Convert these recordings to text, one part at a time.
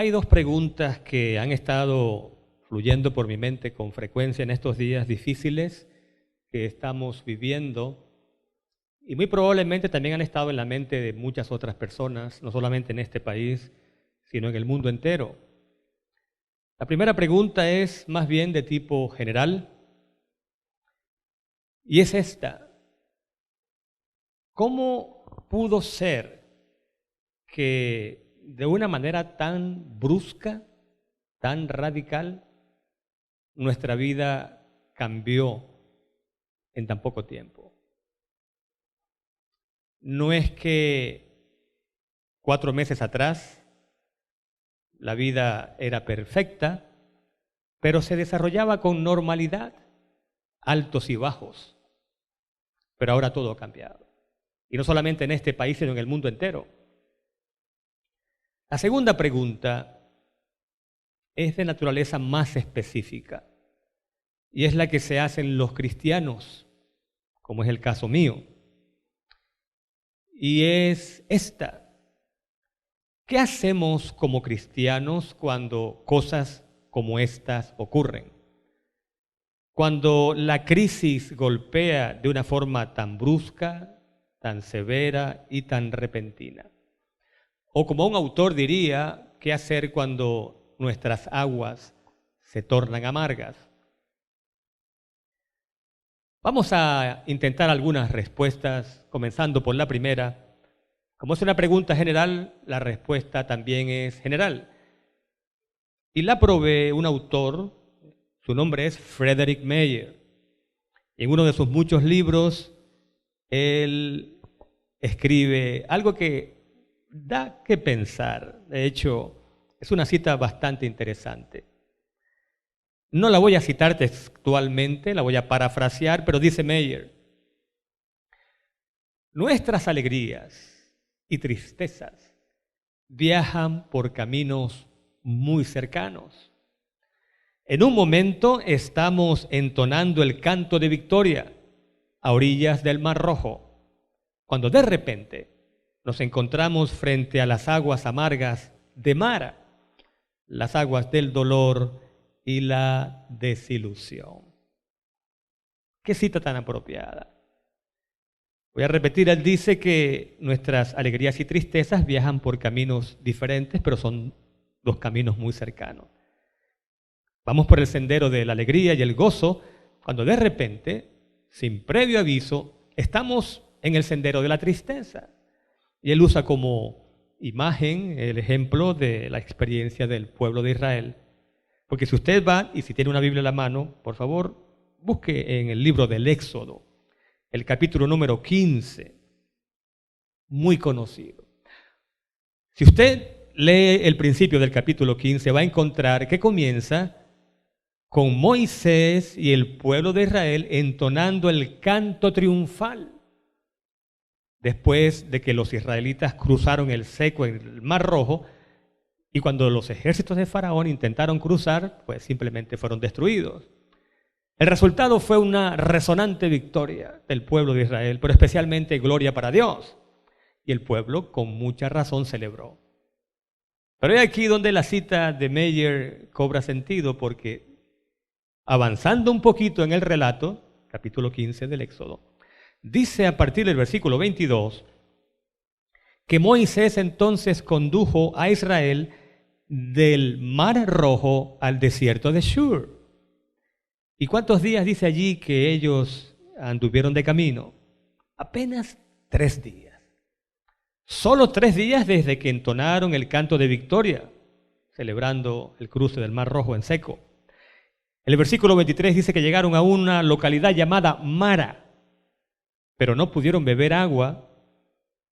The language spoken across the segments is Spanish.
Hay dos preguntas que han estado fluyendo por mi mente con frecuencia en estos días difíciles que estamos viviendo y muy probablemente también han estado en la mente de muchas otras personas, no solamente en este país, sino en el mundo entero. La primera pregunta es más bien de tipo general y es esta: ¿cómo pudo ser que de una manera tan brusca, tan radical, nuestra vida cambió en tan poco tiempo? No es que 4 meses atrás la vida era perfecta, pero se desarrollaba con normalidad, altos y bajos. Pero ahora todo ha cambiado. Y no solamente en este país, sino en el mundo entero. La segunda pregunta es de naturaleza más específica y es la que se hacen los cristianos, como es el caso mío. Y es esta: ¿qué hacemos como cristianos cuando cosas como estas ocurren? Cuando la crisis golpea de una forma tan brusca, tan severa y tan repentina. O como un autor diría, ¿qué hacer cuando nuestras aguas se tornan amargas? Vamos a intentar algunas respuestas, comenzando por la primera. Como es una pregunta general, la respuesta también es general. Y la provee un autor, su nombre es Frederick Meyer. En uno de sus muchos libros, él escribe algo que da que pensar. De hecho, es una cita bastante interesante. No la voy a citar textualmente, la voy a parafrasear, pero dice Meyer: nuestras alegrías y tristezas viajan por caminos muy cercanos. En un momento estamos entonando el canto de victoria a orillas del Mar Rojo, cuando de repente nos encontramos frente a las aguas amargas de Mara, las aguas del dolor y la desilusión. ¿Qué cita tan apropiada? Voy a repetir, él dice que nuestras alegrías y tristezas viajan por caminos diferentes, pero son dos caminos muy cercanos. Vamos por el sendero de la alegría y el gozo, cuando de repente, sin previo aviso, estamos en el sendero de la tristeza. Y él usa como imagen el ejemplo de la experiencia del pueblo de Israel. Porque si usted va, y si tiene una Biblia en la mano, por favor, busque en el libro del Éxodo, el capítulo número 15, muy conocido. Si usted lee el principio del capítulo 15, va a encontrar que comienza con Moisés y el pueblo de Israel entonando el canto triunfal. Después de que los israelitas cruzaron el seco en el Mar Rojo, y cuando los ejércitos de Faraón intentaron cruzar, pues simplemente fueron destruidos. El resultado fue una resonante victoria del pueblo de Israel, pero especialmente gloria para Dios. Y el pueblo con mucha razón celebró. Pero es aquí donde la cita de Meyer cobra sentido, porque avanzando un poquito en el relato, capítulo 15 del Éxodo, dice a partir del versículo 22 que Moisés entonces condujo a Israel del Mar Rojo al desierto de Shur. ¿Y cuántos días dice allí que ellos anduvieron de camino? Apenas 3 días. Solo 3 días desde que entonaron el canto de victoria, celebrando el cruce del Mar Rojo en seco. El versículo 23 dice que llegaron a una localidad llamada Mara, pero no pudieron beber agua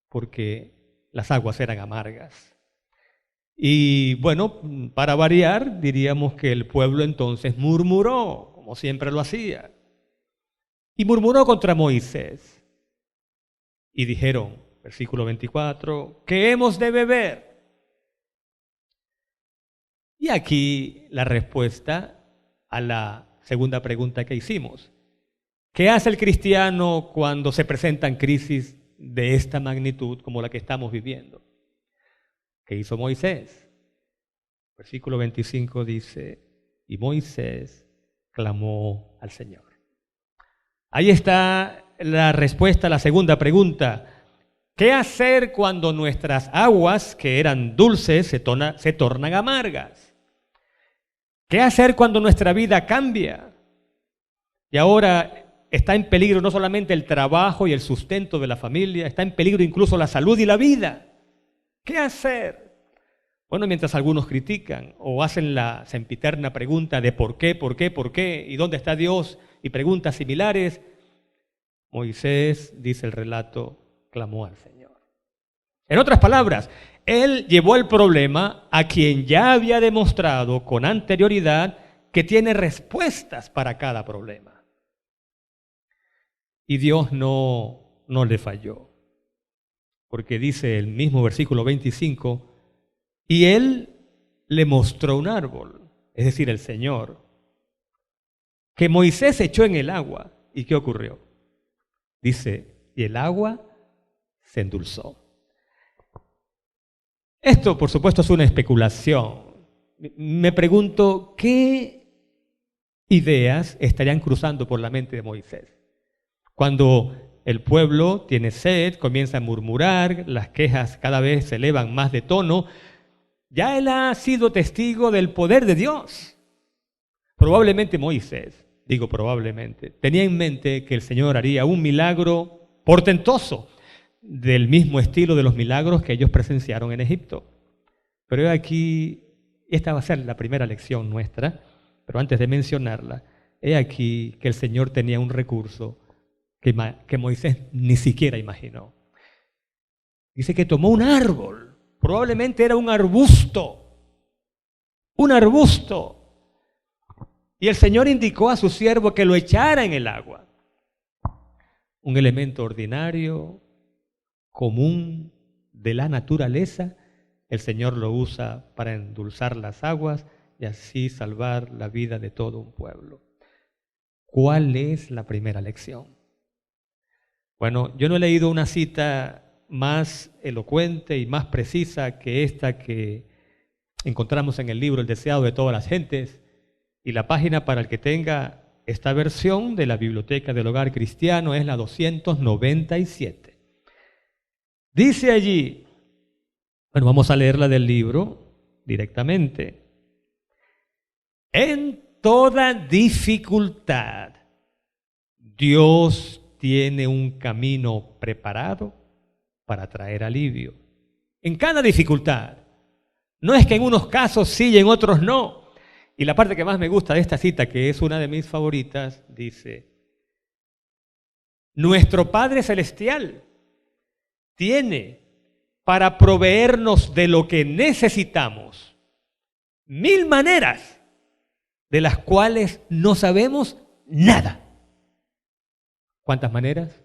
porque las aguas eran amargas. Y bueno, para variar, diríamos que el pueblo entonces murmuró, como siempre lo hacía, y murmuró contra Moisés. Y dijeron, versículo 24, ¿qué hemos de beber? Y aquí la respuesta a la segunda pregunta que hicimos. ¿Qué hace el cristiano cuando se presentan crisis de esta magnitud como la que estamos viviendo? ¿Qué hizo Moisés? Versículo 25 dice, y Moisés clamó al Señor. Ahí está la respuesta a la segunda pregunta. ¿Qué hacer cuando nuestras aguas, que eran dulces, se tornan amargas? ¿Qué hacer cuando nuestra vida cambia? Y ahora está en peligro no solamente el trabajo y el sustento de la familia, está en peligro incluso la salud y la vida. ¿Qué hacer? Bueno, mientras algunos critican o hacen la sempiterna pregunta de por qué, y dónde está Dios, y preguntas similares, Moisés, dice el relato, clamó al Señor. En otras palabras, él llevó el problema a quien ya había demostrado con anterioridad que tiene respuestas para cada problema. Y Dios no le falló, porque dice el mismo versículo 25, y él le mostró un árbol, es decir, el Señor, que Moisés echó en el agua. ¿Y qué ocurrió? Dice, y el agua se endulzó. Esto, por supuesto, es una especulación. Me pregunto, ¿qué ideas estarían cruzando por la mente de Moisés? Cuando el pueblo tiene sed, comienza a murmurar, las quejas cada vez se elevan más de tono, ya él ha sido testigo del poder de Dios. Probablemente Moisés, digo probablemente, tenía en mente que el Señor haría un milagro portentoso, del mismo estilo de los milagros que ellos presenciaron en Egipto. Pero aquí, esta va a ser la primera lección nuestra, pero antes de mencionarla, he aquí que el Señor tenía un recurso que Moisés ni siquiera imaginó. Dice que tomó un árbol, probablemente era un arbusto, y el Señor indicó a su siervo que lo echara en el agua. Un elemento ordinario, común de la naturaleza, el Señor lo usa para endulzar las aguas y así salvar la vida de todo un pueblo. ¿Cuál es la primera lección? Bueno, yo no he leído una cita más elocuente y más precisa que esta que encontramos en el libro El deseado de todas las gentes, y la página para el que tenga esta versión de la Biblioteca del Hogar Cristiano es la 297. Dice allí, bueno, vamos a leerla del libro directamente. En toda dificultad, Dios tiene un camino preparado para traer alivio. En cada dificultad. No es que en unos casos sí y en otros no. Y la parte que más me gusta de esta cita, que es una de mis favoritas, dice, nuestro Padre Celestial tiene para proveernos de lo que necesitamos 1000 maneras de las cuales no sabemos nada. ¿Cuántas maneras?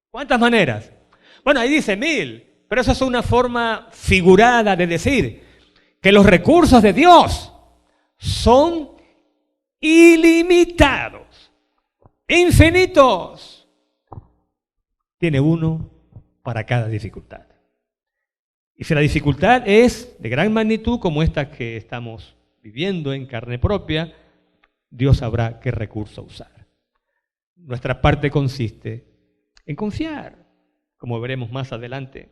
¿Cuántas maneras? Bueno, ahí dice 1000, pero eso es una forma figurada de decir que los recursos de Dios son ilimitados, infinitos. Tiene uno para cada dificultad. Y si la dificultad es de gran magnitud como esta que estamos viviendo en carne propia, Dios sabrá qué recurso usar. Nuestra parte consiste en confiar, como veremos más adelante.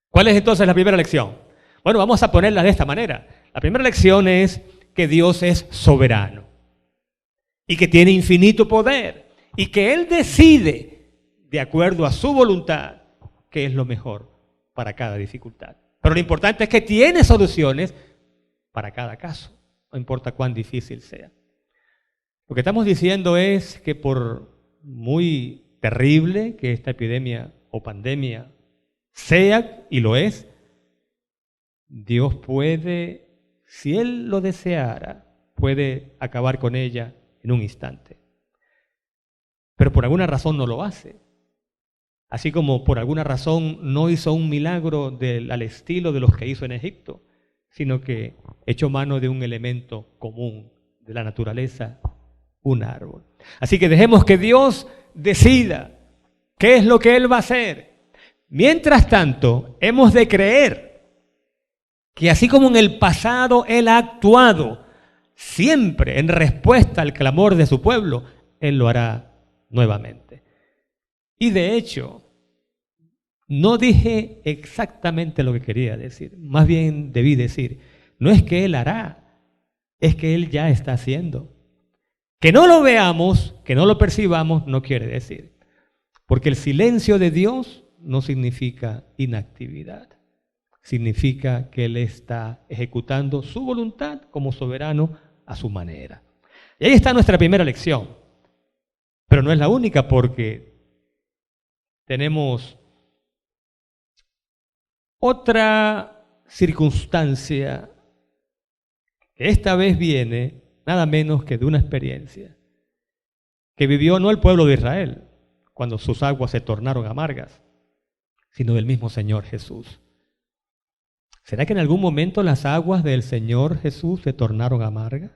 ¿Cuál es entonces la primera lección? Bueno, vamos a ponerla de esta manera. La primera lección es que Dios es soberano y que tiene infinito poder y que Él decide, de acuerdo a su voluntad, qué es lo mejor para cada dificultad. Pero lo importante es que tiene soluciones para cada caso, no importa cuán difícil sea. Lo que estamos diciendo es que por muy terrible que esta epidemia o pandemia sea, y lo es, Dios puede, si Él lo deseara, puede acabar con ella en un instante. Pero por alguna razón no lo hace. Así como por alguna razón no hizo un milagro al estilo de los que hizo en Egipto, sino que echó mano de un elemento común de la naturaleza, un árbol. Así que dejemos que Dios decida qué es lo que Él va a hacer. Mientras tanto, hemos de creer que así como en el pasado Él ha actuado siempre en respuesta al clamor de su pueblo, Él lo hará nuevamente. Y de hecho, no dije exactamente lo que quería decir, más bien debí decir, no es que Él hará, es que Él ya está haciendo. Que no lo veamos, que no lo percibamos, no quiere decir. Porque el silencio de Dios no significa inactividad. Significa que Él está ejecutando su voluntad como soberano a su manera. Y ahí está nuestra primera lección. Pero no es la única, porque tenemos otra circunstancia que esta vez viene nada menos que de una experiencia que vivió no el pueblo de Israel cuando sus aguas se tornaron amargas, sino del mismo Señor Jesús. ¿Será que en algún momento las aguas del Señor Jesús se tornaron amargas?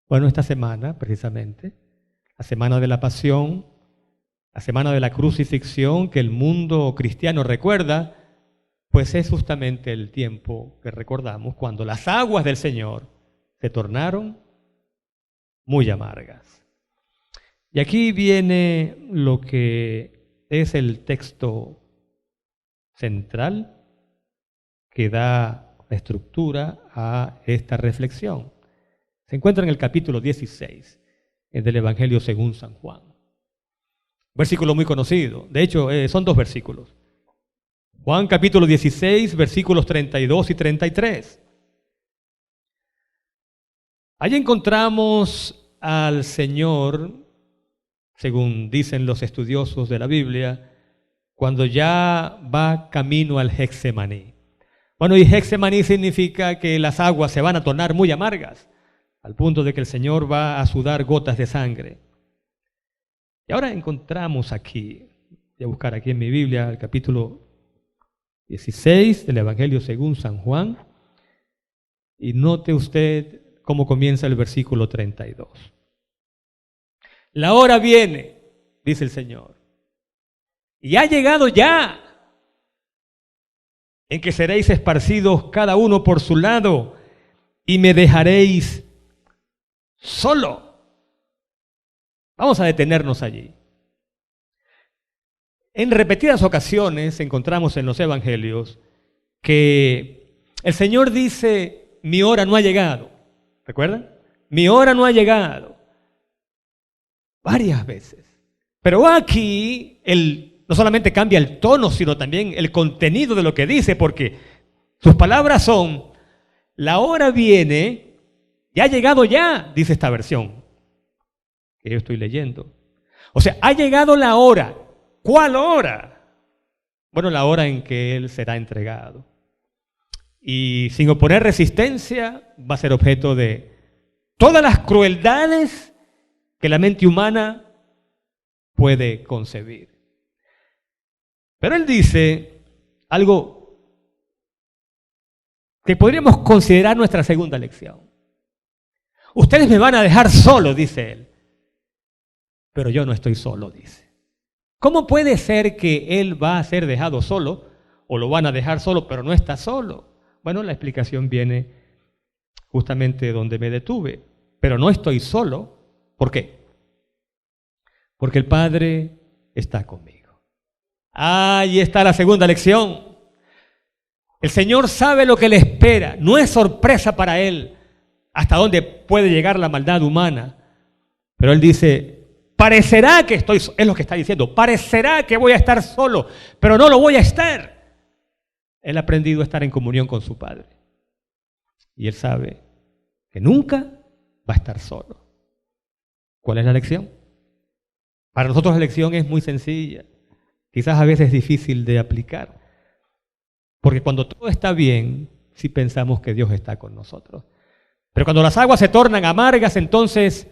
Bueno, esta semana, precisamente, la semana de la pasión, la semana de la crucifixión que el mundo cristiano recuerda, pues es justamente el tiempo que recordamos cuando las aguas del Señor se tornaron muy amargas. Y aquí viene lo que es el texto central que da la estructura a esta reflexión. Se encuentra en el capítulo 16 del Evangelio según San Juan. Versículo muy conocido. De hecho, son dos versículos. Juan capítulo 16, versículos 32 y 33. Allí encontramos al Señor, según dicen los estudiosos de la Biblia, cuando ya va camino al Getsemaní. Bueno, y Getsemaní significa que las aguas se van a tornar muy amargas, al punto de que el Señor va a sudar gotas de sangre. Y ahora encontramos aquí, voy a buscar aquí en mi Biblia, el capítulo 16 del Evangelio según San Juan, y note usted cómo comienza el versículo 32. La hora viene, dice el Señor, y ha llegado ya, en que seréis esparcidos cada uno por su lado, y me dejaréis solo. Vamos a detenernos allí. En repetidas ocasiones encontramos en los evangelios que el Señor dice, mi hora no ha llegado. ¿Recuerdan? Mi hora no ha llegado. Varias veces. Pero aquí no solamente cambia el tono, sino también el contenido de lo que dice, porque sus palabras son, la hora viene, ya ha llegado ya, dice esta versión que yo estoy leyendo. O sea, ha llegado la hora. ¿Cuál hora? Bueno, la hora en que Él será entregado. Y sin oponer resistencia, va a ser objeto de todas las crueldades que la mente humana puede concebir. Pero Él dice algo que podríamos considerar nuestra segunda lección. Ustedes me van a dejar solo, dice Él. Pero yo no estoy solo, dice. ¿Cómo puede ser que Él va a ser dejado solo o lo van a dejar solo, pero no está solo? Bueno, la explicación viene justamente donde me detuve. Pero no estoy solo. ¿Por qué? Porque el Padre está conmigo. Ahí está la segunda lección. El Señor sabe lo que le espera. No es sorpresa para Él hasta dónde puede llegar la maldad humana. Pero Él dice, parecerá que estoy, es lo que está diciendo, parecerá que voy a estar solo, pero no lo voy a estar. Él ha aprendido a estar en comunión con su Padre. Y Él sabe que nunca va a estar solo. ¿Cuál es la lección? Para nosotros la lección es muy sencilla, quizás a veces difícil de aplicar, porque cuando todo está bien, sí pensamos que Dios está con nosotros. Pero cuando las aguas se tornan amargas, entonces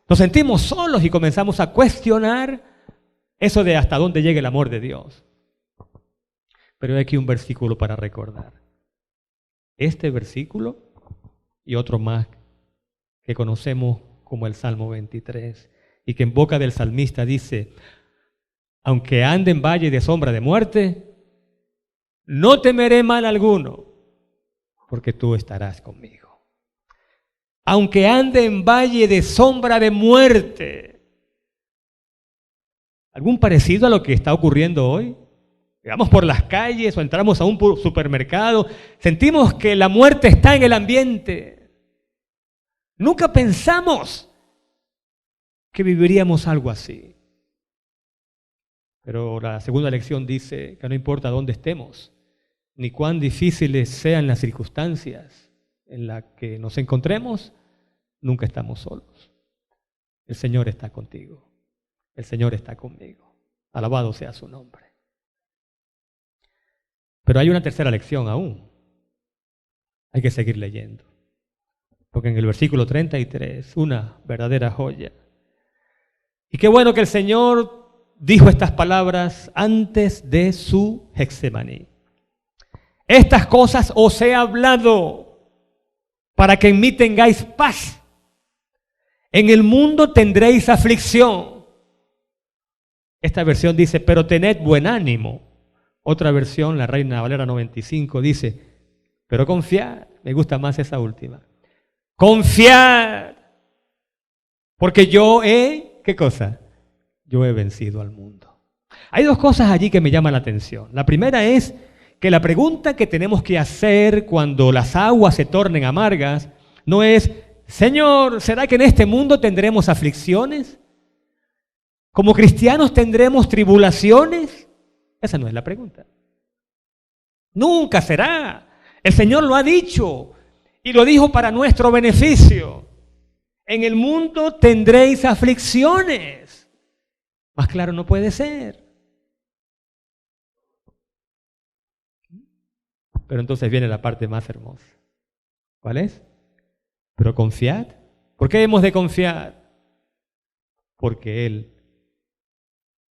nos sentimos solos y comenzamos a cuestionar eso de hasta dónde llega el amor de Dios. Pero hay aquí un versículo para recordar. Este versículo y otro más que conocemos como el Salmo 23 y que en boca del salmista dice, aunque ande en valle de sombra de muerte, no temeré mal alguno, porque tú estarás conmigo. Aunque ande en valle de sombra de muerte. ¿Algún parecido a lo que está ocurriendo hoy? Vamos por las calles o entramos a un supermercado, sentimos que la muerte está en el ambiente. Nunca pensamos que viviríamos algo así. Pero la segunda lección dice que no importa dónde estemos, ni cuán difíciles sean las circunstancias en las que nos encontremos, nunca estamos solos. El Señor está contigo. El Señor está conmigo. Alabado sea su nombre. Pero hay una tercera lección aún. Hay que seguir leyendo. Porque en el versículo 33, una verdadera joya. Y qué bueno que el Señor dijo estas palabras antes de su Getsemaní. Estas cosas os he hablado para que en mí tengáis paz. En el mundo tendréis aflicción. Esta versión dice, pero tened buen ánimo. Otra versión, la Reina Valera 95, dice, pero confiad. Me gusta más esa última. Confiad. Porque yo he, ¿qué cosa? Yo he vencido al mundo. Hay dos cosas allí que me llaman la atención. La primera es que la pregunta que tenemos que hacer cuando las aguas se tornen amargas no es, Señor, ¿será que en este mundo tendremos aflicciones? ¿Como cristianos tendremos tribulaciones? Esa no es la pregunta. Nunca será. El Señor lo ha dicho y lo dijo para nuestro beneficio. En el mundo tendréis aflicciones. Más claro no puede ser. Pero entonces viene la parte más hermosa. ¿Cuál es? Pero confiad. ¿Por qué hemos de confiar? Porque Él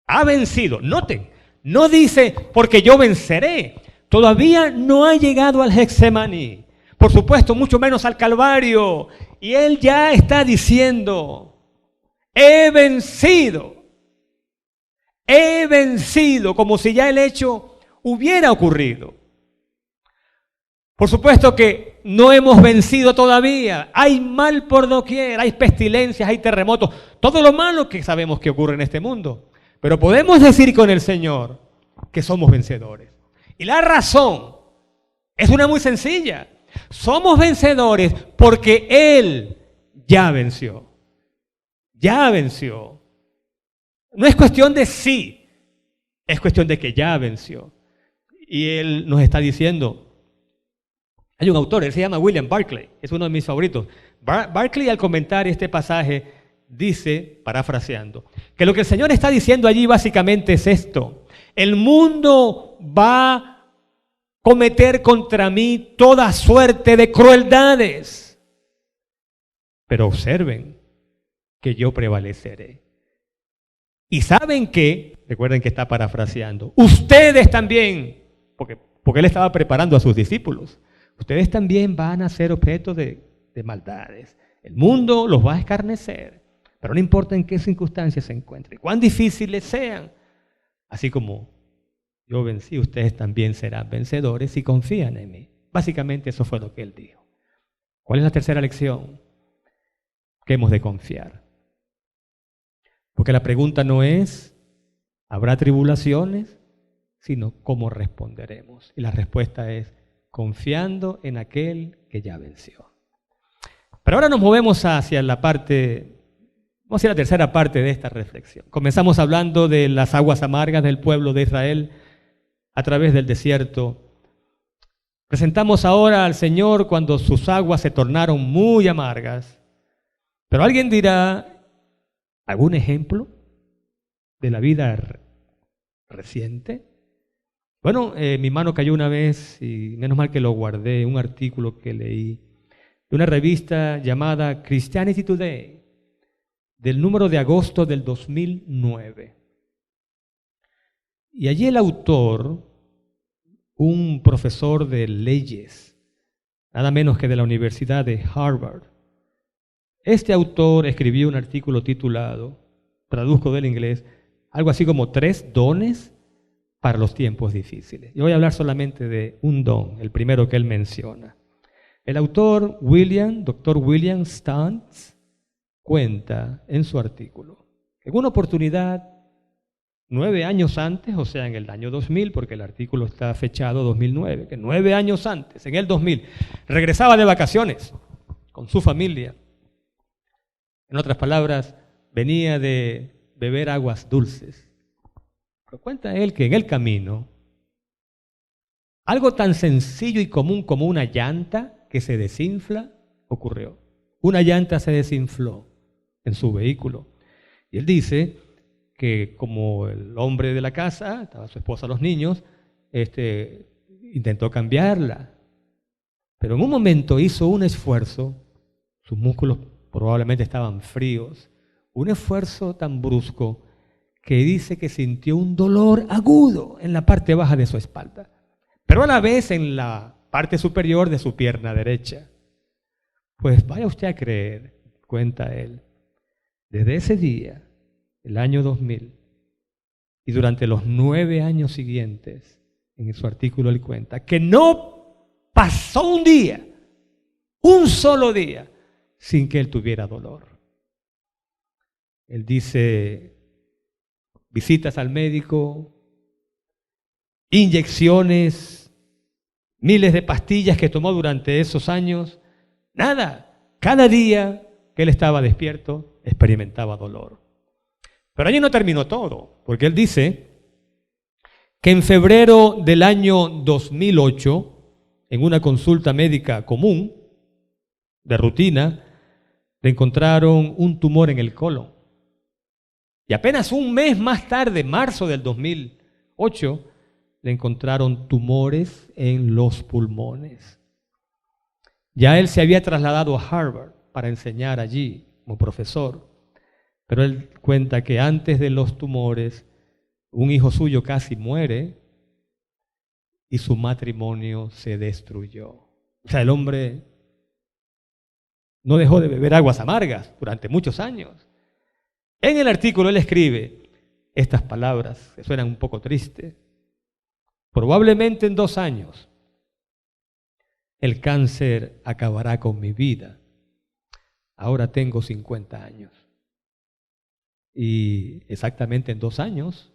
ha vencido. Noten, no dice porque yo venceré. Todavía no ha llegado al Getsemaní. Por supuesto, mucho menos al Calvario. Y Él ya está diciendo, he vencido. He vencido, como si ya el hecho hubiera ocurrido. Por supuesto que no hemos vencido todavía. Hay mal por doquier, hay pestilencias, hay terremotos. Todo lo malo que sabemos que ocurre en este mundo. Pero podemos decir con el Señor que somos vencedores. Y la razón es una muy sencilla. Somos vencedores porque Él ya venció. Ya venció. No es cuestión de sí, es cuestión de que ya venció. Y Él nos está diciendo, hay un autor, él se llama William Barclay, es uno de mis favoritos. Barclay al comentar este pasaje dice, parafraseando, que lo que el Señor está diciendo allí básicamente es esto. El mundo va a cometer contra mí toda suerte de crueldades. Pero observen que yo prevaleceré. Y saben que, recuerden que está parafraseando, ustedes también, porque él estaba preparando a sus discípulos, ustedes también van a ser objeto de maldades. El mundo los va a escarnecer, pero no importa en qué circunstancias se encuentren, cuán difíciles sean. Así como yo vencí, ustedes también serán vencedores si confían en mí. Básicamente eso fue lo que él dijo. ¿Cuál es la tercera lección? Que hemos de confiar. Porque la pregunta no es, ¿habrá tribulaciones? Sino, ¿cómo responderemos? Y la respuesta es, confiando en aquel que ya venció. Pero ahora nos movemos hacia la tercera parte de esta reflexión. Comenzamos hablando de las aguas amargas del pueblo de Israel a través del desierto. Presentamos ahora al Señor cuando sus aguas se tornaron muy amargas. Pero alguien dirá, ¿algún ejemplo de la vida reciente? Bueno, mi mano cayó una vez y menos mal que lo guardé, un artículo que leí de una revista llamada Christianity Today, del número de agosto del 2009. Y allí el autor, un profesor de leyes, nada menos que de la Universidad de Harvard, este autor escribió un artículo titulado, traduzco del inglés, algo así como 3 dones para los tiempos difíciles. Yo voy a hablar solamente de un don, el primero que él menciona. El autor Dr. William Stuntz, cuenta en su artículo que en una oportunidad, 9 años antes, o sea, en el año 2000, porque el artículo está fechado 2009, que 9 años antes, en el 2000, regresaba de vacaciones con su familia. En otras palabras, venía de beber aguas dulces. Pero cuenta él que en el camino, algo tan sencillo y común como una llanta que se desinfla ocurrió. Una llanta se desinfló en su vehículo. Y él dice que como el hombre de la casa, estaba su esposa, los niños, intentó cambiarla. Pero en un momento hizo un esfuerzo, sus músculos probablemente estaban fríos, un esfuerzo tan brusco que dice que sintió un dolor agudo en la parte baja de su espalda, pero a la vez en la parte superior de su pierna derecha. Pues vaya usted a creer, cuenta él, desde ese día, el año 2000, y durante los 9 años siguientes, en su artículo él cuenta, que no pasó un día, un solo día, sin que él tuviera dolor. Él dice, visitas al médico, inyecciones, miles de pastillas que tomó durante esos años, nada. Cada día que él estaba despierto, experimentaba dolor. Pero allí no terminó todo, porque él dice que en febrero del año 2008, en una consulta médica común, de rutina, le encontraron un tumor en el colon. Y apenas un mes más tarde, marzo del 2008, le encontraron tumores en los pulmones. Ya él se había trasladado a Harvard para enseñar allí como profesor, pero él cuenta que antes de los tumores, un hijo suyo casi muere y su matrimonio se destruyó. O sea, el hombre no dejó de beber aguas amargas durante muchos años. En el artículo él escribe estas palabras que suenan un poco tristes. Probablemente en 2 años el cáncer acabará con mi vida. Ahora tengo 50 años. Y exactamente en 2 años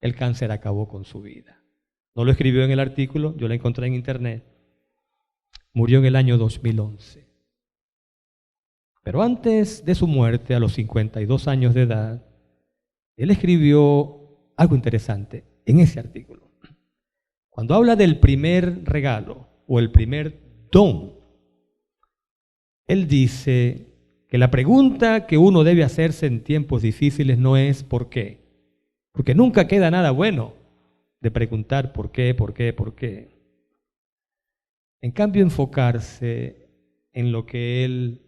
el cáncer acabó con su vida. No lo escribió en el artículo, yo lo encontré en internet. Murió en el año 2011. Pero antes de su muerte, a los 52 años de edad, él escribió algo interesante en ese artículo. Cuando habla del primer regalo o el primer don, él dice que la pregunta que uno debe hacerse en tiempos difíciles no es ¿por qué? Porque nunca queda nada bueno de preguntar por qué, por qué, por qué. En cambio, enfocarse en lo que él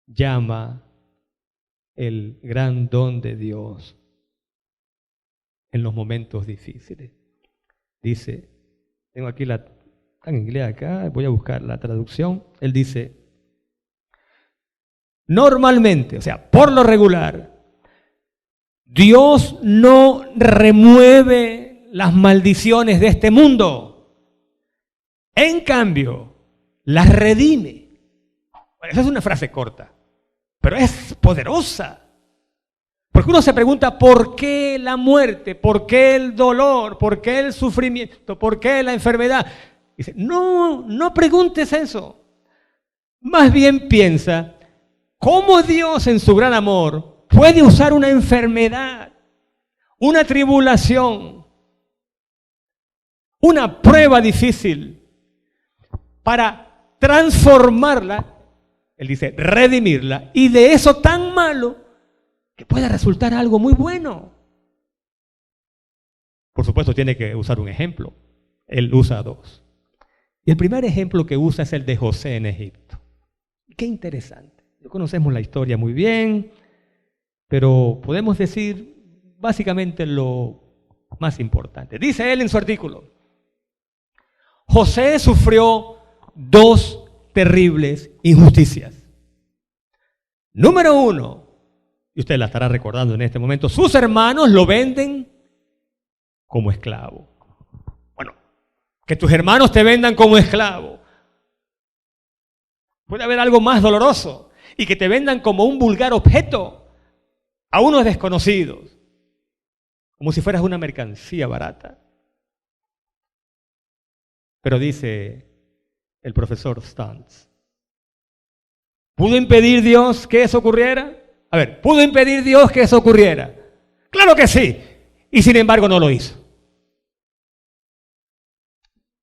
llama el gran don de Dios en los momentos difíciles. Dice, tengo aquí está en inglés acá, voy a buscar la traducción. Él dice, normalmente, o sea, por lo regular, Dios no remueve las maldiciones de este mundo. En cambio, las redime. Esa es una frase corta, pero es poderosa. Porque uno se pregunta, ¿por qué la muerte? ¿Por qué el dolor? ¿Por qué el sufrimiento? ¿Por qué la enfermedad? Dice, no preguntes eso. Más bien piensa, ¿cómo Dios en su gran amor puede usar una enfermedad, una tribulación, una prueba difícil para transformarla? Él dice, redimirla, y de eso tan malo que pueda resultar algo muy bueno. Por supuesto, tiene que usar un ejemplo. Él usa 2. Y el primer ejemplo que usa es el de José en Egipto. Qué interesante. No conocemos la historia muy bien, pero podemos decir básicamente lo más importante. Dice él en su artículo, José sufrió 2 terribles injusticias. Número 1, y usted la estará recordando en este momento, sus hermanos lo venden como esclavo. Bueno, que tus hermanos te vendan como esclavo. Puede haber algo más doloroso y que te vendan como un vulgar objeto a unos desconocidos, como si fueras una mercancía barata. Pero dice el profesor Stantz, ¿pudo impedir Dios que eso ocurriera? A ver, ¿pudo impedir Dios que eso ocurriera? Claro que sí, y sin embargo no lo hizo.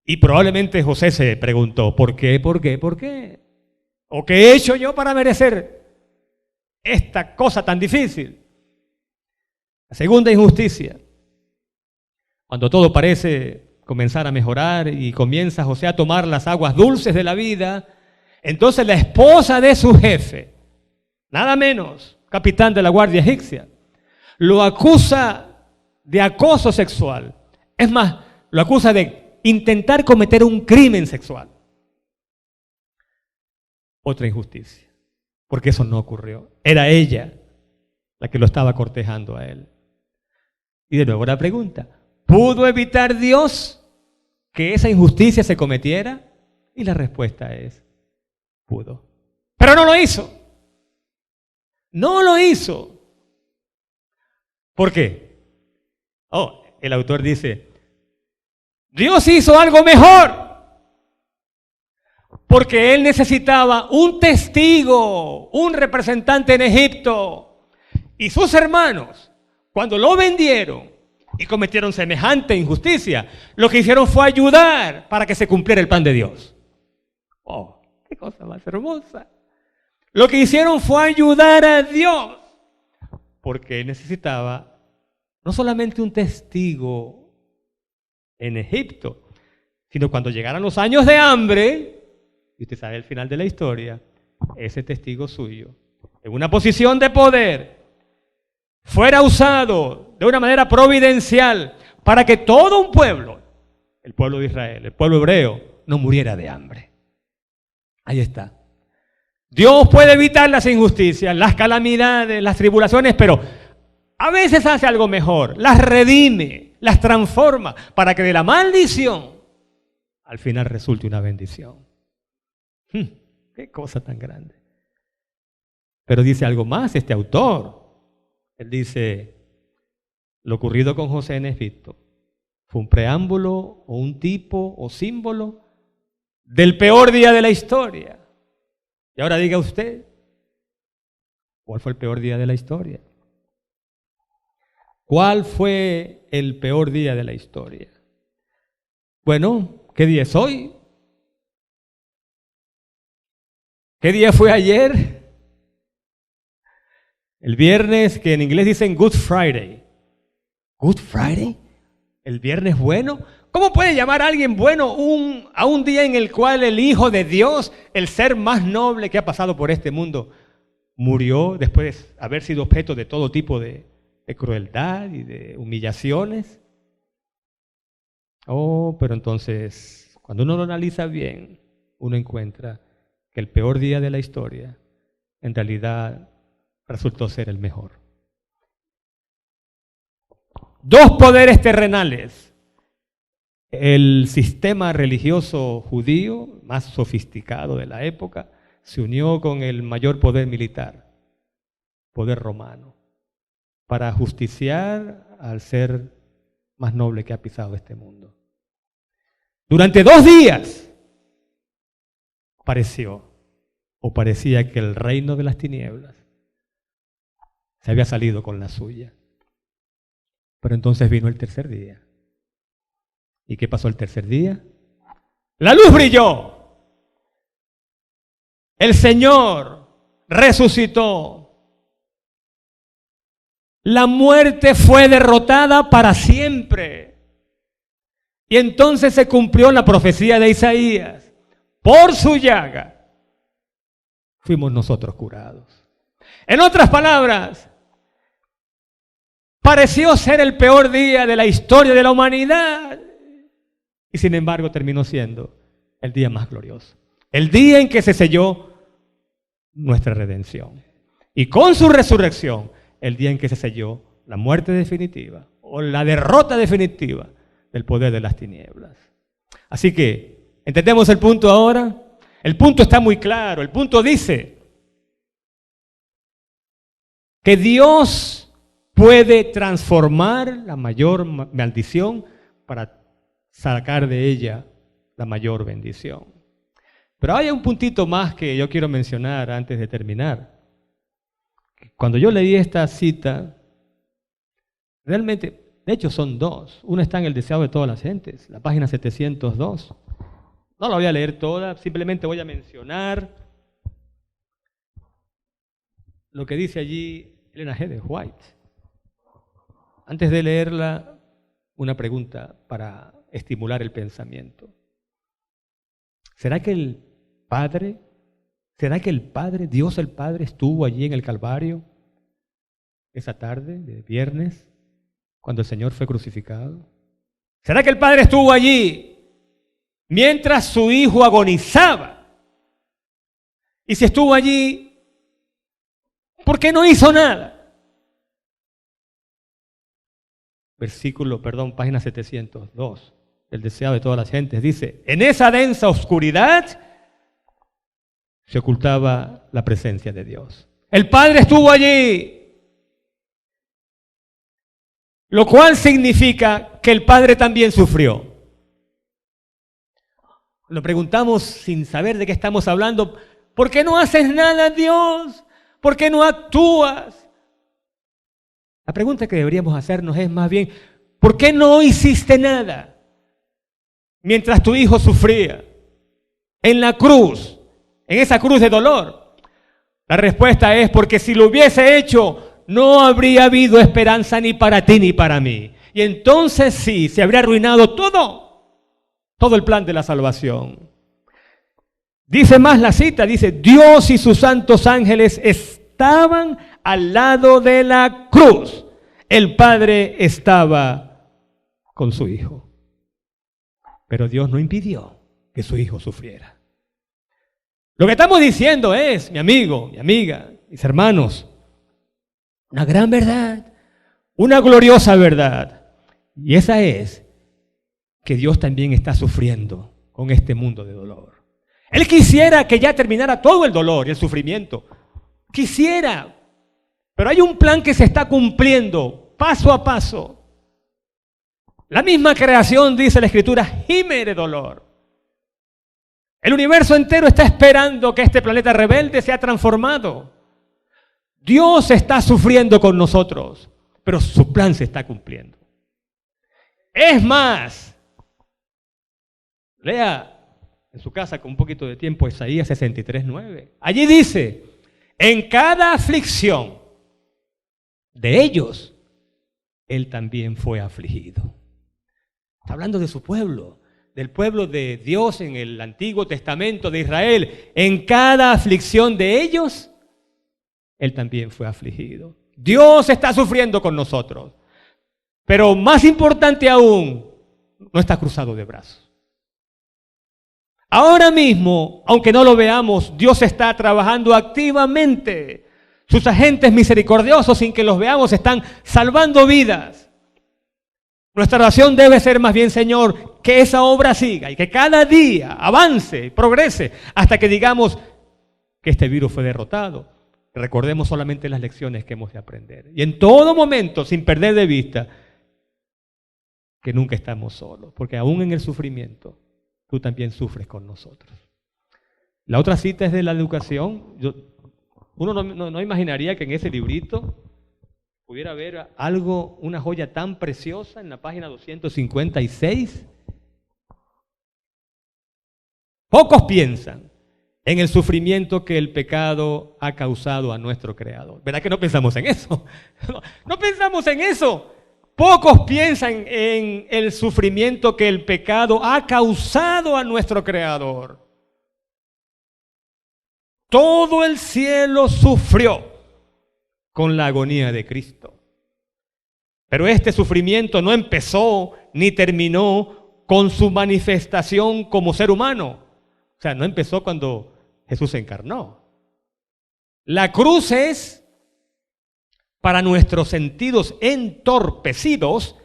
Y probablemente José se preguntó, ¿por qué? ¿Por qué? ¿Por qué? ¿O qué he hecho yo para merecer esta cosa tan difícil? La segunda injusticia, cuando todo parece comenzar a mejorar y comienza José a tomar las aguas dulces de la vida, entonces la esposa de su jefe, nada menos, capitán de la guardia egipcia, lo acusa de acoso sexual. Es más, lo acusa de intentar cometer un crimen sexual. Otra injusticia, porque eso no ocurrió. Era ella la que lo estaba cortejando a él. Y de nuevo la pregunta, ¿pudo evitar Dios que esa injusticia se cometiera? Y la respuesta es, pudo. Pero no lo hizo. No lo hizo. ¿Por qué? Oh, el autor dice, Dios hizo algo mejor. Porque él necesitaba un testigo, un representante en Egipto. Y sus hermanos, cuando lo vendieron y cometieron semejante injusticia, lo que hicieron fue ayudar para que se cumpliera el plan de Dios. Oh, qué cosa más hermosa. Lo que hicieron fue ayudar a Dios, porque él necesitaba no solamente un testigo en Egipto, sino cuando llegaran los años de hambre, y usted sabe el final de la historia, ese testigo suyo, en una posición de poder, fuera usado de una manera providencial para que todo un pueblo, el pueblo de Israel, el pueblo hebreo, no muriera de hambre. Ahí está. Dios puede evitar las injusticias, las calamidades, las tribulaciones, pero a veces hace algo mejor, las redime, las transforma para que de la maldición al final resulte una bendición. ¡Qué cosa tan grande! Pero dice algo más este autor. Él dice, lo ocurrido con José en Egipto fue un preámbulo o un tipo o símbolo del peor día de la historia. Y ahora diga usted, ¿cuál fue el peor día de la historia? ¿Cuál fue el peor día de la historia? Bueno, ¿qué día es hoy? ¿Qué día fue ayer? El viernes, que en inglés dicen Good Friday. ¿Good Friday? ¿El viernes bueno? ¿Cómo puede llamar a alguien bueno a un día en el cual el Hijo de Dios, el ser más noble que ha pasado por este mundo, murió después de haber sido objeto de todo tipo de crueldad y de humillaciones? Oh, pero entonces, cuando uno lo analiza bien, uno encuentra que el peor día de la historia, en realidad, resultó ser el mejor. Dos poderes terrenales. El sistema religioso judío, más sofisticado de la época, se unió con el mayor poder militar, poder romano, para justiciar al ser más noble que ha pisado este mundo. Durante 2 días parecía que el reino de las tinieblas se había salido con la suya. Pero entonces vino el tercer día. ¿Y qué pasó el tercer día? La luz brilló. El Señor resucitó. La muerte fue derrotada para siempre. Y entonces se cumplió la profecía de Isaías. Por su llaga fuimos nosotros curados. En otras palabras, pareció ser el peor día de la historia de la humanidad y sin embargo terminó siendo el día más glorioso. El día en que se selló nuestra redención. Y con su resurrección, el día en que se selló la muerte definitiva o la derrota definitiva del poder de las tinieblas. Así que, ¿entendemos el punto ahora? El punto está muy claro. El punto dice que Dios puede transformar la mayor maldición para sacar de ella la mayor bendición. Pero hay un puntito más que yo quiero mencionar antes de terminar. Cuando yo leí esta cita, realmente, de hecho son dos. Una está en El deseado de todas las gentes, la página 702. No la voy a leer toda, simplemente voy a mencionar lo que dice allí Ellen G. White. Antes de leerla, una pregunta para estimular el pensamiento. ¿Será que el Padre, Dios el Padre, estuvo allí en el Calvario esa tarde de viernes, cuando el Señor fue crucificado? ¿Será que el Padre estuvo allí mientras su Hijo agonizaba? Y si estuvo allí, ¿por qué no hizo nada? Página 702, El deseado de todas las gentes, dice: en esa densa oscuridad se ocultaba la presencia de Dios. El Padre estuvo allí, lo cual significa que el Padre también sufrió. Lo preguntamos sin saber de qué estamos hablando. ¿Por qué no haces nada, Dios? ¿Por qué no actúas? La pregunta que deberíamos hacernos es más bien, ¿por qué no hiciste nada mientras tu hijo sufría en la cruz, en esa cruz de dolor? La respuesta es porque si lo hubiese hecho, no habría habido esperanza ni para ti ni para mí. Y entonces sí, se habría arruinado todo el plan de la salvación. Dice más la cita, dice: Dios y sus santos ángeles estaban al lado de la cruz. El Padre estaba con su Hijo. Pero Dios no impidió que su Hijo sufriera. Lo que estamos diciendo es, mi amigo, mi amiga, mis hermanos, una gran verdad, una gloriosa verdad. Y esa es que Dios también está sufriendo con este mundo de dolor. Él quisiera que ya terminara todo el dolor y el sufrimiento. Quisiera. Pero hay un plan que se está cumpliendo paso a paso. La misma creación, dice la Escritura, gime de dolor. El universo entero está esperando que este planeta rebelde sea transformado. Dios está sufriendo con nosotros, pero su plan se está cumpliendo. Es más, lea en su casa con un poquito de tiempo Isaías 63:9. Allí dice: en cada aflicción de ellos, Él también fue afligido. Está hablando de su pueblo, del pueblo de Dios en el Antiguo Testamento de Israel. En cada aflicción de ellos, Él también fue afligido. Dios está sufriendo con nosotros. Pero más importante aún, no está cruzado de brazos. Ahora mismo, aunque no lo veamos, Dios está trabajando activamente. Sus agentes misericordiosos, sin que los veamos, están salvando vidas. Nuestra oración debe ser más bien: Señor, que esa obra siga y que cada día avance, progrese, hasta que digamos que este virus fue derrotado. Recordemos solamente las lecciones que hemos de aprender. Y en todo momento, sin perder de vista que nunca estamos solos, porque aún en el sufrimiento, tú también sufres con nosotros. La otra cita es de la educación. Uno no imaginaría que en ese librito pudiera haber algo, una joya tan preciosa en la página 256. Pocos piensan en el sufrimiento que el pecado ha causado a nuestro Creador. ¿Verdad que no pensamos en eso? No pensamos en eso. Pocos piensan en el sufrimiento que el pecado ha causado a nuestro Creador. Todo el cielo sufrió con la agonía de Cristo. Pero este sufrimiento no empezó ni terminó con su manifestación como ser humano. O sea, no empezó cuando Jesús se encarnó. La cruz es, para nuestros sentidos entorpecidos,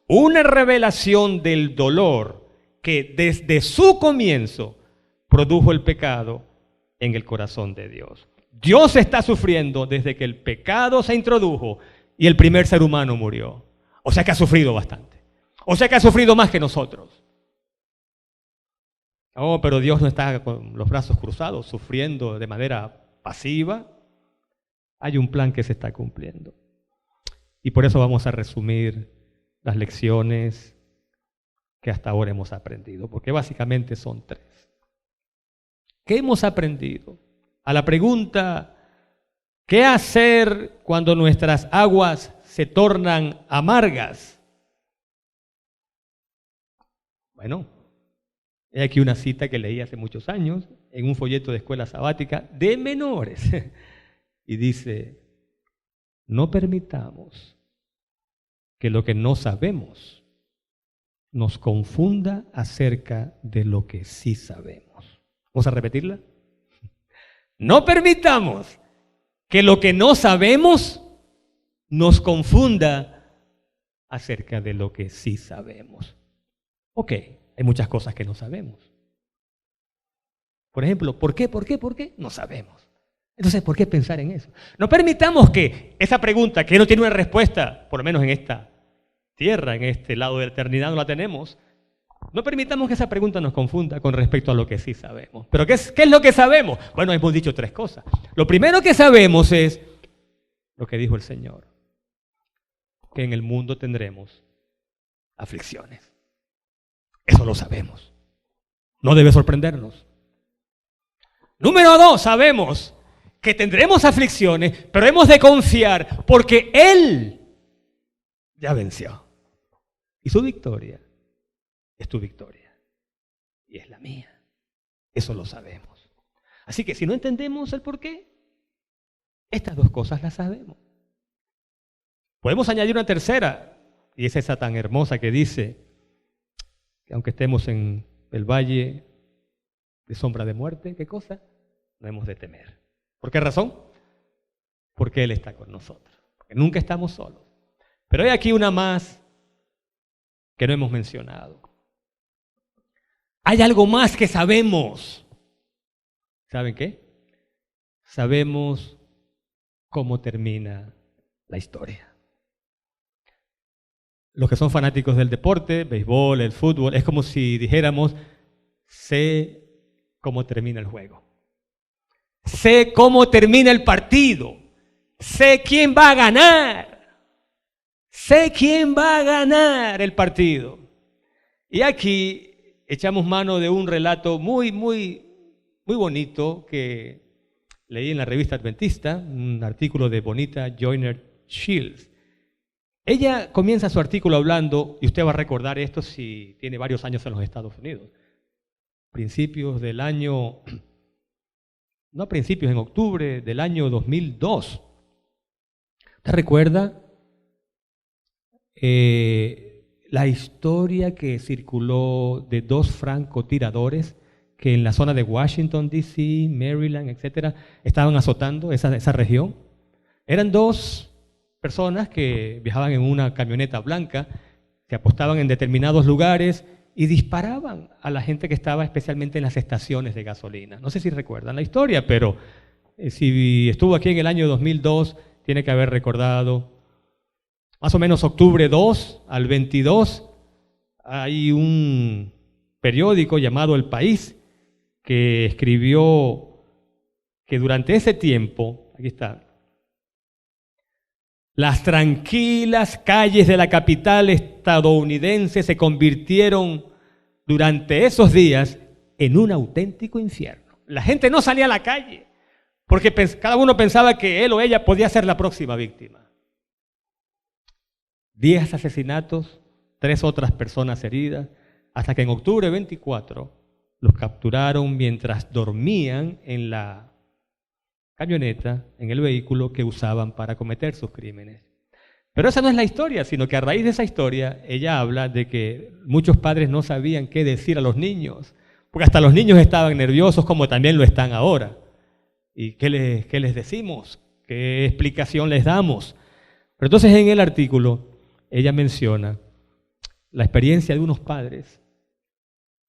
una revelación del dolor que desde su comienzo produjo el pecado en el corazón de Dios. Dios está sufriendo desde que el pecado se introdujo y el primer ser humano murió. O sea que ha sufrido bastante. O sea que ha sufrido más que nosotros. Oh, pero Dios no está con los brazos cruzados, sufriendo de manera pasiva. Hay un plan que se está cumpliendo. Y por eso vamos a resumir las lecciones que hasta ahora hemos aprendido, porque básicamente son 3. ¿Qué hemos aprendido? A la pregunta, ¿qué hacer cuando nuestras aguas se tornan amargas? Bueno, he aquí una cita que leí hace muchos años en un folleto de escuela sabática de menores. Y dice, no permitamos que lo que no sabemos nos confunda acerca de lo que sí sabemos. ¿Vamos a repetirla? No permitamos que lo que no sabemos nos confunda acerca de lo que sí sabemos. Ok, hay muchas cosas que no sabemos. Por ejemplo, ¿por qué? No sabemos. Entonces, ¿por qué pensar en eso? No permitamos que esa pregunta, que no tiene una respuesta, por lo menos en esta tierra, en este lado de la eternidad no la tenemos, no permitamos que esa pregunta nos confunda con respecto a lo que sí sabemos. ¿Pero qué es lo que sabemos? Bueno, hemos dicho 3 cosas. Lo primero que sabemos es lo que dijo el Señor, que en el mundo tendremos aflicciones. Eso lo sabemos. No debe sorprendernos. Número 2, sabemos que tendremos aflicciones, pero hemos de confiar porque Él ya venció. Y su victoria es tu victoria y es la mía. Eso lo sabemos. Así que si no entendemos el por qué, estas 2 cosas las sabemos. Podemos añadir una tercera, y es esa tan hermosa que dice que aunque estemos en el valle de sombra de muerte, ¿qué cosa? No hemos de temer. ¿Por qué razón? Porque Él está con nosotros. Porque nunca estamos solos. Pero hay aquí una más que no hemos mencionado. Hay algo más que sabemos. ¿Saben qué? Sabemos cómo termina la historia. Los que son fanáticos del deporte, béisbol, el fútbol, es como si dijéramos, sé cómo termina el juego. Sé cómo termina el partido. Sé quién va a ganar. Sé quién va a ganar el partido. Y aquí echamos mano de un relato muy bonito que leí en la revista Adventista, un artículo de Bonita Joyner Shields. Ella comienza su artículo hablando, y usted va a recordar esto si tiene varios años en los Estados Unidos, principios del año, no principios, en octubre del año 2002. ¿Usted recuerda la historia que circuló de 2 francotiradores que en la zona de Washington, D.C., Maryland, etcétera, estaban azotando esa región? Eran 2 personas que viajaban en una camioneta blanca, se apostaban en determinados lugares y disparaban a la gente que estaba especialmente en las estaciones de gasolina. No sé si recuerdan la historia, pero si estuvo aquí en el año 2002, tiene que haber recordado. Más o menos octubre 2 al 22, hay un periódico llamado El País que escribió que durante ese tiempo, aquí está, las tranquilas calles de la capital estadounidense se convirtieron durante esos días en un auténtico infierno. La gente no salía a la calle porque cada uno pensaba que él o ella podía ser la próxima víctima. 10 asesinatos, 3 otras personas heridas, hasta que en octubre 24 los capturaron mientras dormían en la camioneta, en el vehículo que usaban para cometer sus crímenes. Pero esa no es la historia, sino que a raíz de esa historia ella habla de que muchos padres no sabían qué decir a los niños, porque hasta los niños estaban nerviosos como también lo están ahora. ¿Y qué les decimos? ¿Qué explicación les damos? Pero entonces en el artículo ella menciona la experiencia de unos padres,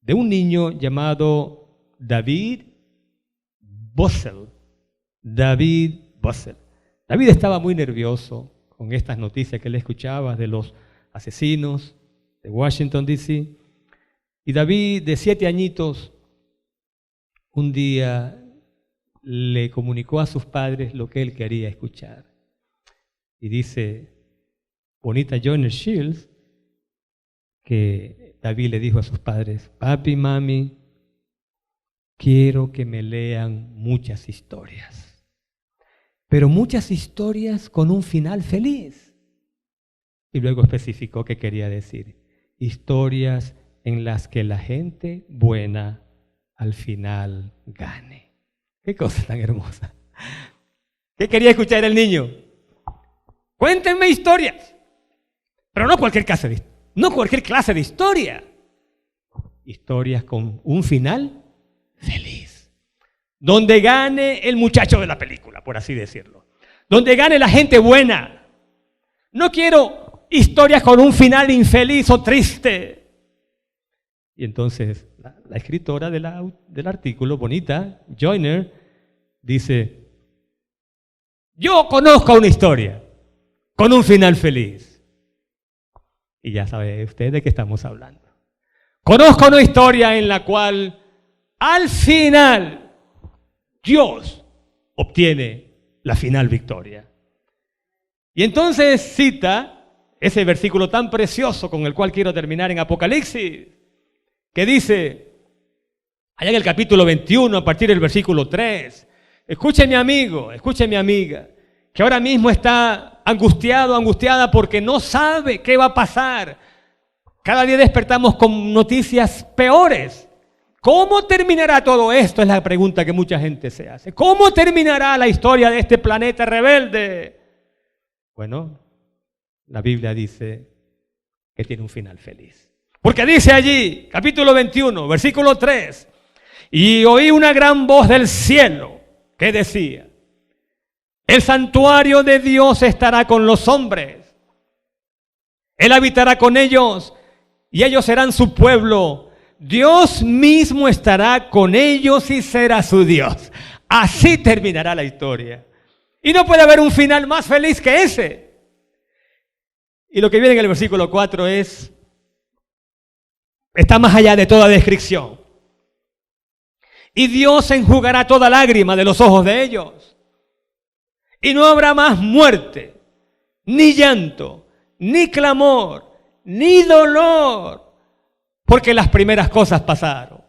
de un niño llamado David Bussell. David Bussell. David estaba muy nervioso con estas noticias que él escuchaba de los asesinos de Washington, D.C. Y David, de 7 añitos, un día le comunicó a sus padres lo que él quería escuchar. Y dice Bonita Joyner Shields que David le dijo a sus padres: papi, mami, quiero que me lean muchas historias, pero muchas historias con un final feliz. Y luego especificó qué quería decir: historias en las que la gente buena al final gane. Qué cosa tan hermosa. ¿Qué quería escuchar el niño? Cuéntenme historias, pero no cualquier clase de historia. Historias con un final feliz, donde gane el muchacho de la película, por así decirlo, donde gane la gente buena. No quiero historias con un final infeliz o triste. Y entonces la escritora del artículo, Bonita Joyner, dice: yo conozco una historia con un final feliz. Y ya sabe usted de qué estamos hablando. Conozco una historia en la cual al final Dios obtiene la final victoria. Y entonces cita ese versículo tan precioso con el cual quiero terminar en Apocalipsis, que dice, allá en el capítulo 21, a partir del versículo 3, escuche mi amigo, escuche mi amiga, que ahora mismo está angustiado, angustiada porque no sabe qué va a pasar. Cada día despertamos con noticias peores. ¿Cómo terminará todo esto? Es la pregunta que mucha gente se hace. ¿Cómo terminará la historia de este planeta rebelde? Bueno, la Biblia dice que tiene un final feliz. Porque dice allí, capítulo 21, versículo 3, y oí una gran voz del cielo que decía: el santuario de Dios estará con los hombres. Él habitará con ellos y ellos serán su pueblo. Dios mismo estará con ellos y será su Dios. Así terminará la historia. Y no puede haber un final más feliz que ese. Y lo que viene en el versículo 4 está más allá de toda descripción. Y Dios enjugará toda lágrima de los ojos de ellos. Y no habrá más muerte, ni llanto, ni clamor, ni dolor, porque las primeras cosas pasaron.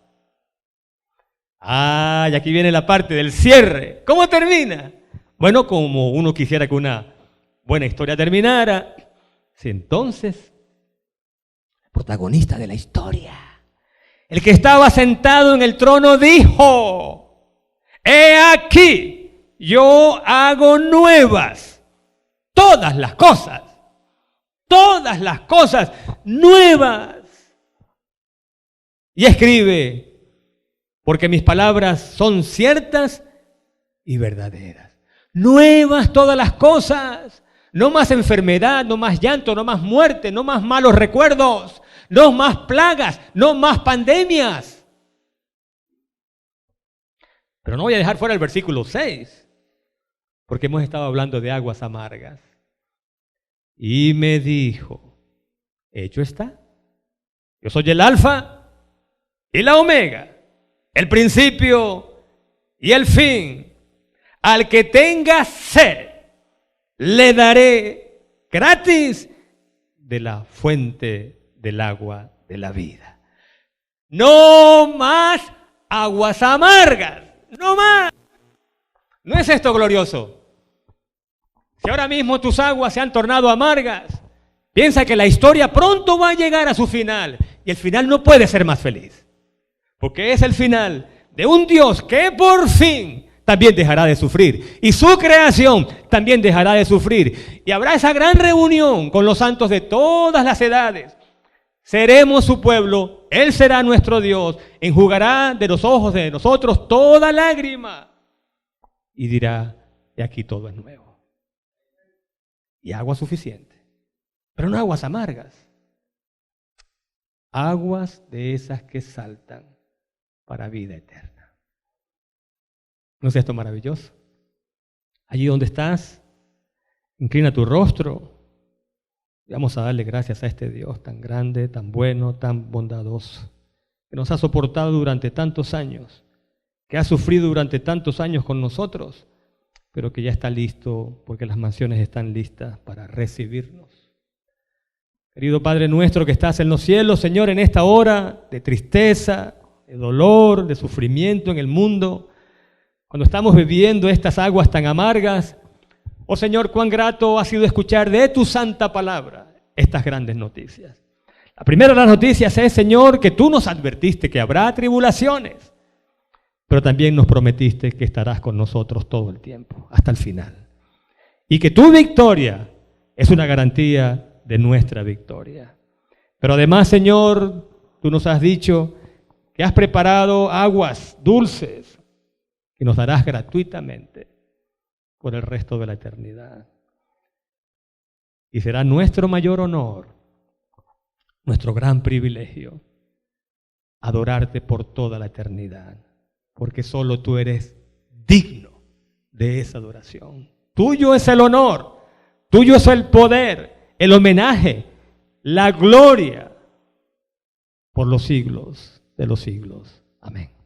Y aquí viene la parte del cierre. ¿Cómo termina? Bueno, como uno quisiera que una buena historia terminara. Si entonces, el protagonista de la historia, el que estaba sentado en el trono, dijo: he aquí, yo hago nuevas todas las cosas nuevas. Y escribe: porque mis palabras son ciertas y verdaderas. Nuevas todas las cosas. No más enfermedad, no más llanto, no más muerte, no más malos recuerdos, no más plagas, no más pandemias. Pero no voy a dejar fuera el versículo 6, porque hemos estado hablando de aguas amargas. Y me dijo: hecho está. Yo soy el alfa y la omega, el principio y el fin. Al que tenga sed, le daré gratis de la fuente del agua de la vida. No más aguas amargas, no más. ¿No es esto glorioso? Si ahora mismo tus aguas se han tornado amargas, piensa que la historia pronto va a llegar a su final. Y el final no puede ser más feliz, porque es el final de un Dios que por fin también dejará de sufrir. Y su creación también dejará de sufrir. Y habrá esa gran reunión con los santos de todas las edades. Seremos su pueblo, Él será nuestro Dios, enjugará de los ojos de nosotros toda lágrima. Y dirá: y aquí todo es nuevo. Y agua suficiente. Pero no aguas amargas. Aguas de esas que saltan para vida eterna. ¿No es esto maravilloso? Allí donde estás, inclina tu rostro y vamos a darle gracias a este Dios tan grande, tan bueno, tan bondadoso, que nos ha soportado durante tantos años, que ha sufrido durante tantos años con nosotros, pero que ya está listo porque las mansiones están listas para recibirnos. Querido Padre nuestro que estás en los cielos, Señor, en esta hora de tristeza, de dolor, de sufrimiento en el mundo, cuando estamos bebiendo estas aguas tan amargas, oh Señor, cuán grato ha sido escuchar de tu santa palabra estas grandes noticias. La primera de las noticias es, Señor, que tú nos advertiste que habrá tribulaciones, pero también nos prometiste que estarás con nosotros todo el tiempo, hasta el final. Y que tu victoria es una garantía de nuestra victoria. Pero además, Señor, tú nos has dicho que has preparado aguas dulces que nos darás gratuitamente por el resto de la eternidad. Y será nuestro mayor honor, nuestro gran privilegio, adorarte por toda la eternidad, porque solo tú eres digno de esa adoración. Tuyo es el honor, tuyo es el poder, el homenaje, la gloria por los siglos de los siglos. Amén.